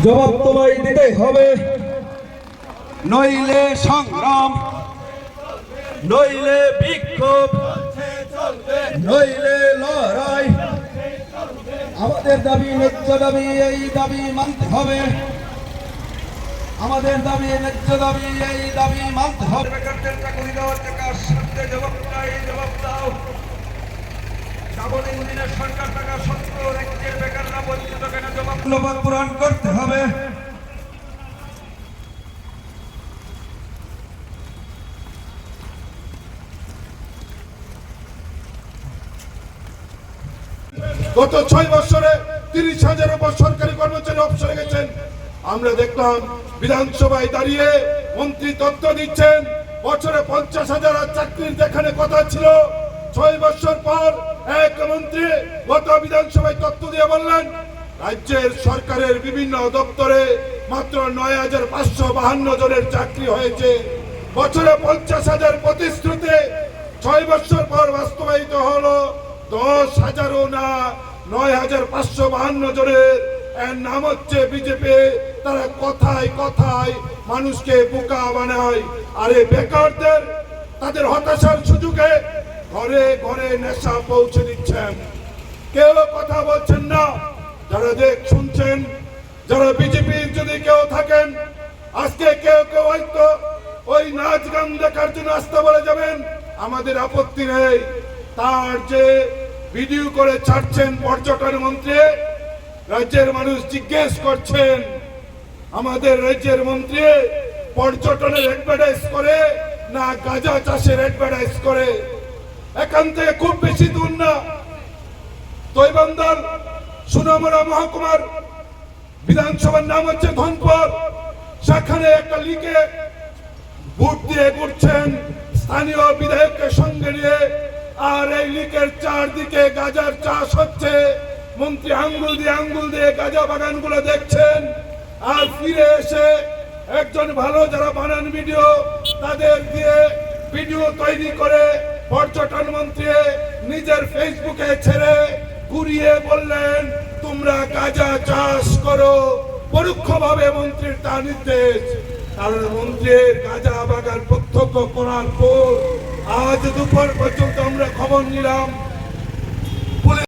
জবাব তোমায় দিতে হবে, নইলে সংগ্রাম, নইলে বিক্ষোভ, নইলে লড়াই। আমাদের দাবি ন্যায্য দাবি, এই দাবি মানতে হবে। আমাদের দাবি ন্যায্য দাবি, এই দাবি মানতে হবে। বেকারদের চাকরি দেওয়ার টাকা সাথে জবাব চাই, জবাব দাও। সাবলীল দিনের সরকার টাকা সত্ত্বেও রাজ্যের বেকাররা বঞ্চিত কেন? জবাব পূরণ করতে হবে। গত 6 বছরে 30,000 উপর সরকারি কর্মচারী অবসরে গেছেন। আমরা দেখলাম বিধানসভায় দাঁড়িয়ে মন্ত্রী তথ্য দিচ্ছেন বছরে 50,000 চাকরির যেখানে কথা ছিল, 6 বছর পর এক মন্ত্রী গত বিধানসভায় তথ্য দিয়ে বললেন রাজ্যের সরকারের বিভিন্ন দপ্তরে মাত্র 9,552 জনের চাকরি হয়েছে। বছরে 50,000 প্রতিশ্রুতি 6 বছর পর বাস্তবায়িত হলো 10,000ও না, 9,552 জনের। এর নাম হচ্ছে বিজেপি। তারা কথায় কথায় মানুষকে বোকা বানায়। আরে বেকারদের তাদের হতাশার সুযোগে ঘরে ঘরে নেশা পৌঁছে দিচ্ছেন। কেউ কথা বলছেন না। যারা শুনছেন, যারা বিজেপির যদি কেউ থাকেন, আজকে কেউ কেউ হয়তো ওই নাচ গান দেখার জন্য আসতে বলে যাবেন, আমাদের আপত্তি নেই। তার যে ভিডিও করে ছাড়ছেন পর্যটন মন্ত্রী, রাজ্যের মানুষ জিজ্ঞেস করছেন আমাদের রাজ্যের মন্ত্রী পর্যটনের অ্যাডভার্টাইজ করে না গাঁজা চাষের অ্যাডভার্টাইজ করে? এখান থেকে খুব বেশি দূর না, তৈবান্দার সুনামুড়া মহকুমার বিধানসভার নাম হচ্ছে ধনপুর। সেখানে একটা লিগে ভোট দিয়ে ঘুরছেন স্থানীয় বিধায়ককে সঙ্গে নিয়ে, আর এই লিকের চারদিকে গাজার চাষ হচ্ছে। মন্ত্রী আঙ্গুল দিয়ে গাজা বাগানগুলো দেখছেন, আর ফিরে এসে একজন ভালো যারা বানান ভিডিও তাদের দিয়ে ভিডিও তৈরি করে পর্যটন মন্ত্রী নিজের ফেসবুকে ছেড়ে ঘুরিয়ে বললেন তোমরা গাজা চাষ করো। পরোক্ষভাবে মন্ত্রীর তা নির্দেশ, কারণ মন্ত্রীর গাজা বাগান প্রত্যক্ষ করার পর আজ দুপুর পর্যন্ত আমরা খবর নিলাম